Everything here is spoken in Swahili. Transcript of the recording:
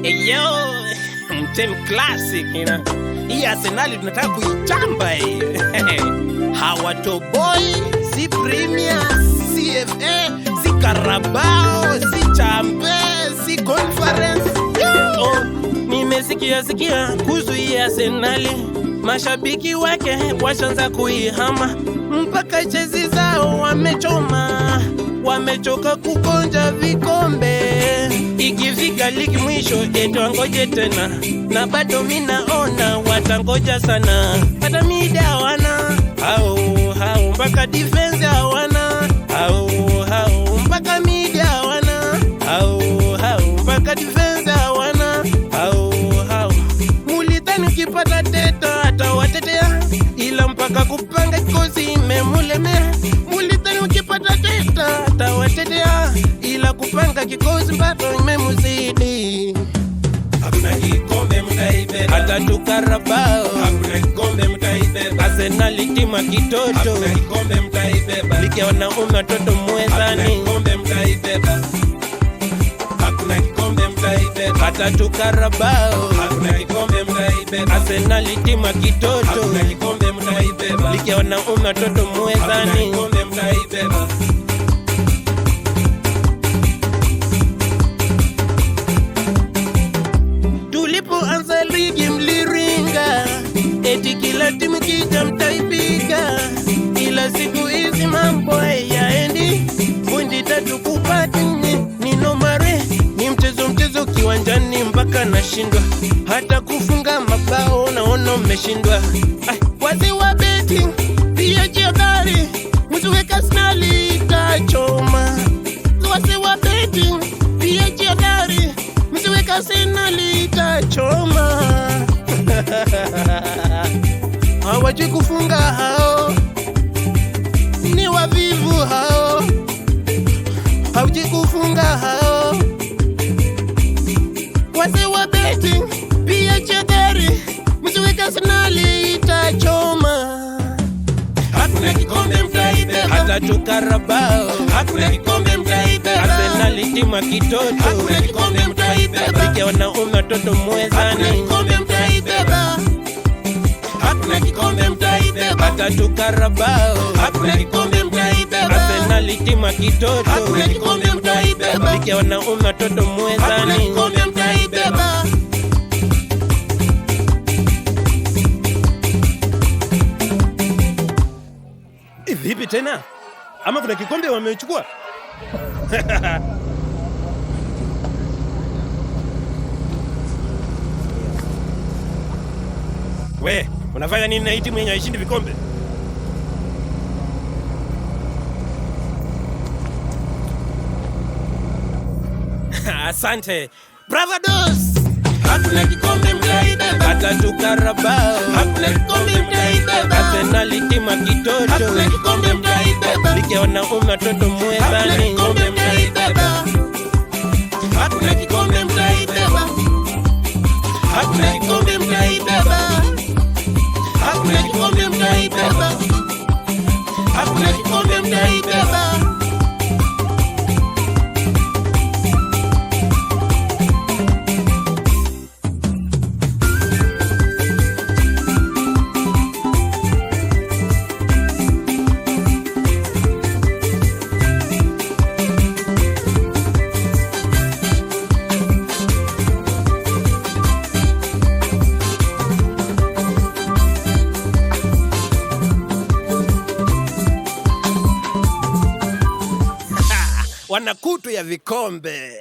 Yo, Mtemi Classic, hii Arsenali tunataka kuichamba hii. Hawatoboi, si Premier, si FA, si Carabao, si Champions, si Conference. Oh, nimesikia kuhusu hii Arsenali. Mashabiki wake washaanza kuihama, mpaka jezi zao wamechoma, wamechoka kukonja vikombe. Ikifika ligi mwisho eti wangoje tena, na bado minaona watangoja sana. Hata mida hawana, hao mpaka defense hawana, hao mpaka mida hawana, hao mpaka defense hawana, hao mulidhani ukipata Teta atawatetea, ila mpaka kupanga kikosi imemulemea. Mulidhani ukipata Teta atawatetea, ila kupanga kikosi bado imemuzidi. Hakuna kikombe mtaibeba, hata tu Carabao. Hakuna kikombe mtaibeba, Arsenal tima kitoto. Hakuna kikombe mtaibeba, likiona toto mwezani. Hakuna kikombe mtaibeba, hakuna kikombe mtaibeba, hata tu Carabao. Hakuna kikombe mtaibeba, Arsenal tima kitoto. Hakuna kikombe mtaibeba, likiona toto mwezani. Hakuna kikombe mtaibeba. Tulipoanza ligi mliringa, eti kila timu kija mtaipiga, ila siku hizi mambo hayaendi. Kundi tatu kupata ni nomare, ni mchezo kiwanjani mpaka nashindwa hata kufunga mabao, naona mmeshindwa. Wazee wa betting pia jiadhari, msiweka Arsenal itachoma. Wazee wa betting pia jiadhari, msiweka Arsenal itachoma. Hawajui kufunga hao, ni wavivu hao. Hawajui kufunga hao. Wazee wa betting pia jiadhari, msiweka Arsenal itachoma. Hakuna kikombe mtaibeba, hata tu Carabao. Hakuna kikombe mtaibeba, Arsenal tima kitoto. Hakuna kikombe mtaibeba, likiona toto mwezani. Hakuna kikombe mtaibeba, hakuna kikombe mtaibeba, hata tu Carabao. Hakuna kikombe mtaibeba, Arsenal tima kitoto. Hakuna kikombe mtaibeba, likiona toto Hakuna mwezani. kikombe mtaibeba. Vipi tena? Ama kuna kikombe wamechukua? We, unafanya nini na hii timu yenye haishindi vikombe? Asante. Bravados! Hakuna kikombe mtaibeba, hata tu Carabao. Hakuna kikombe mtaibeba, Arsenal tima kitoto. Hakuna kikombe mtaibeba, likiona toto Hakuna mwezani. kikombe mtaibeba, hakuna kikombe mtaibeba, hakuna kikombe mtaibeba, hakuna kikombe mtaibeba, hakuna kikombe mtaibeba. Wana kutu ya vikombe.